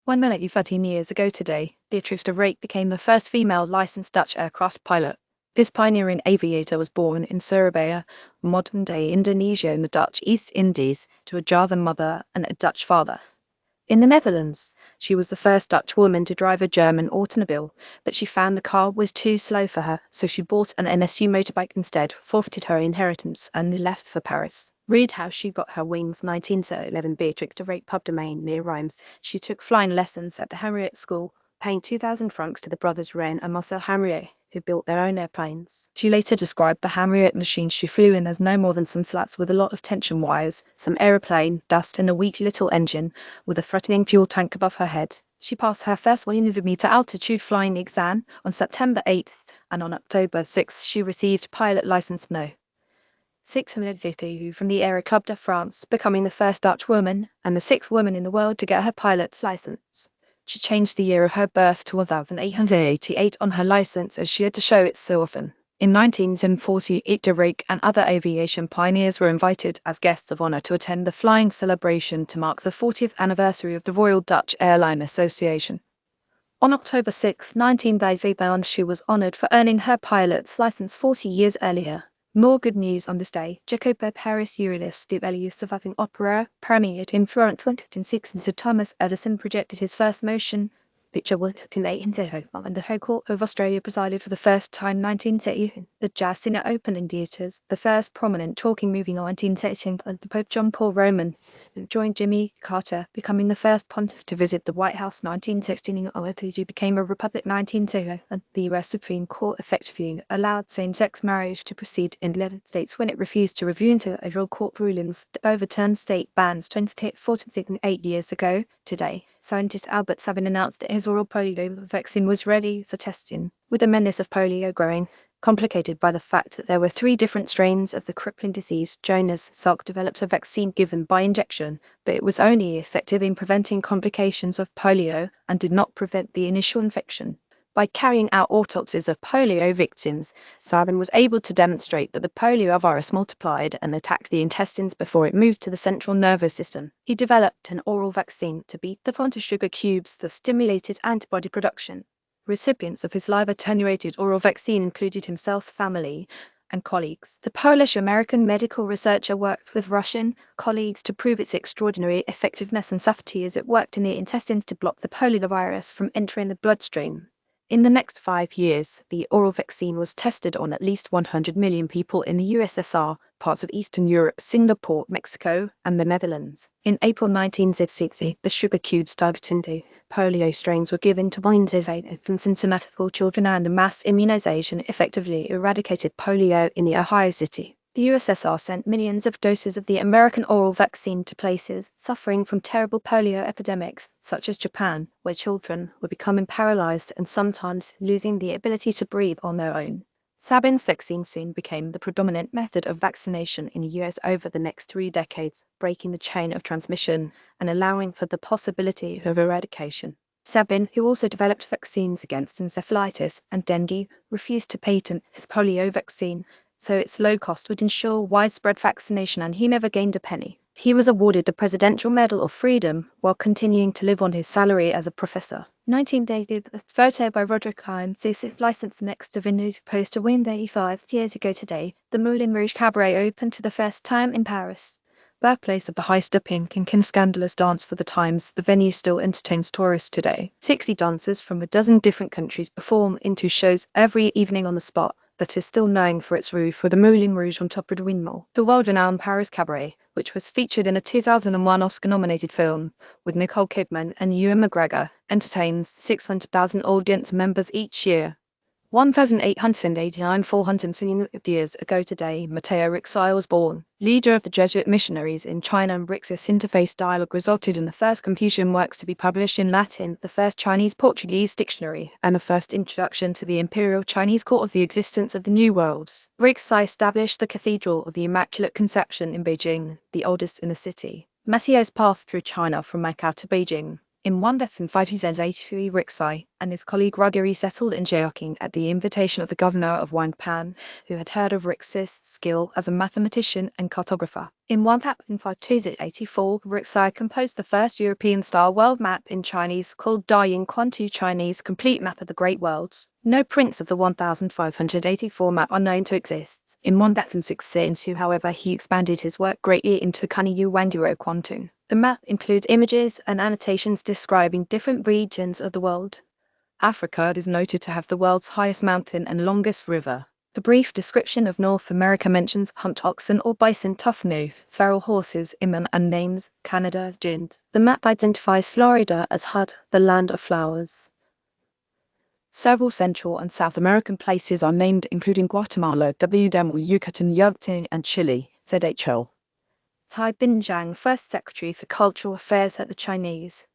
13 years ago today, Beatrice de Rijk became the first female licensed Dutch aircraft pilot. This pioneering aviator was born in Surabaya, modern-day Indonesia in the Dutch East Indies, to a Java mother and a Dutch father. In the Netherlands, she was the first Dutch woman to drive a German automobile, but she found the car was too slow for her, so she bought an NSU motorbike instead, forfeited her inheritance, and left for Paris. Read how she got her wings. 1911 Beatrix de Rijk pub domain near Reims. She took flying lessons at the Hamriet School, paying 2,000 francs to the brothers Ren and Marcel Hamriet, who built their own airplanes. She later described the Hamriet machine she flew in as no more than some slats with a lot of tension wires, some aeroplane dust and a weak little engine, with a threatening fuel tank above her head. She passed her first 100-meter altitude flying exam on September 8th, and on October 6th she received pilot license No. 650 from the Aero Club de France, becoming the first Dutch woman and the sixth woman in the world to get her pilot's license. She changed the year of her birth to 1888 on her license as she had to show it so often. In 1948, de Rijk and other aviation pioneers were invited as guests of honor to attend the flying celebration to mark the 40th anniversary of the Royal Dutch Airline Association. On October 6, 1951, she was honored for earning her pilot's license 40 years earlier. More good news on this day. Jacopo Paris Euryalus, the earliest surviving opera, premiered in Florence 2006, and Sir Thomas Edison projected his first motion picture in 1800, and the High Court of Australia presided for the first time 1930. The Jazz Singer opened in theatres. The first prominent talking movie in 1930, the Pope John Paul Roman joined Jimmy Carter, becoming the first pontiff to visit the White House. 1916, became a republic. 1920, and the U.S. Supreme Court effectively allowed same-sex marriage to proceed in 11 states when it refused to review federal court rulings to overturn state bans. 8 years ago today, scientist Albert Sabin announced that his oral polio vaccine was ready for testing. With the menace of polio growing, complicated by the fact that there were 3 different strains of the crippling disease, Jonas Salk developed a vaccine given by injection, but it was only effective in preventing complications of polio and did not prevent the initial infection. By carrying out autopsies of polio victims, Sabin was able to demonstrate that the polio virus multiplied and attacked the intestines before it moved to the central nervous system. He developed an oral vaccine to beat the font of sugar cubes that stimulated antibody production. Recipients of his live attenuated oral vaccine included himself, family, and colleagues. The Polish-American medical researcher worked with Russian colleagues to prove its extraordinary effectiveness and safety as it worked in the intestines to block the poliovirus from entering the bloodstream. In the next 5 years, the oral vaccine was tested on at least 100 million people in the USSR, parts of Eastern Europe, Singapore, Mexico, and the Netherlands. In April 1960, the sugar cubes dived into polio strains were given to 1,000 infants in Cincinnati children, and the mass immunization effectively eradicated polio in the Ohio city. The USSR sent millions of doses of the American oral vaccine to places suffering from terrible polio epidemics, such as Japan, where children were becoming paralyzed and sometimes losing the ability to breathe on their own. Sabin's vaccine soon became the predominant method of vaccination in the US over the next 3 decades, breaking the chain of transmission and allowing for the possibility of eradication. Sabin, who also developed vaccines against encephalitis and dengue, refused to patent his polio vaccine, so its low cost would ensure widespread vaccination, and he never gained a penny. He was awarded the Presidential Medal of Freedom while continuing to live on his salary as a professor. 1980, a photo by Roderick Hines, his license next to Vinod poster win 35 years ago today. The Moulin Rouge Cabaret opened for the first time in Paris. Birthplace of the high-stepping and scandalous dance for the times, the venue still entertains tourists today. 60 dancers from a dozen different countries perform in 2 shows every evening on the spot that is still known for its roof with the Moulin Rouge on top of the windmill. The world-renowned Paris Cabaret, which was featured in a 2001 Oscar-nominated film with Nicole Kidman and Ewan McGregor, entertains 600,000 audience members each year. 1889, 400 years ago today, Matteo Ricci was born. Leader of the Jesuit missionaries in China, and Ricci's interfaith dialogue resulted in the first Confucian works to be published in Latin, the first Chinese-Portuguese dictionary, and the first introduction to the Imperial Chinese Court of the existence of the New World. Ricci established the Cathedral of the Immaculate Conception in Beijing, the oldest in the city. Matteo's path through China from Macau to Beijing. In 1583, Rixai and his colleague Ruggieri settled in Jeoking at the invitation of the governor of Wangpan, who had heard of Rixai's skill as a mathematician and cartographer. In 1584, Rixai composed the first European-style world map in Chinese called Daying Quantu Chinese Complete Map of the Great Worlds. No prints of the 1584 map are known to exist. In 1562, however, he expanded his work greatly into Kanyu Wanguro Quantum. The map includes images and annotations describing different regions of the world. Africa is noted to have the world's highest mountain and longest river. The brief description of North America mentions humped oxen or bison tuffnu, feral horses, Iman, and names Canada, Jind. The map identifies Florida as Hud, the land of flowers. Several Central and South American places are named, including Guatemala, Wdemel, Yucatan, Yucatan, and Chile, said H.L. Thai Bin Jiang, first secretary for cultural affairs at the Chinese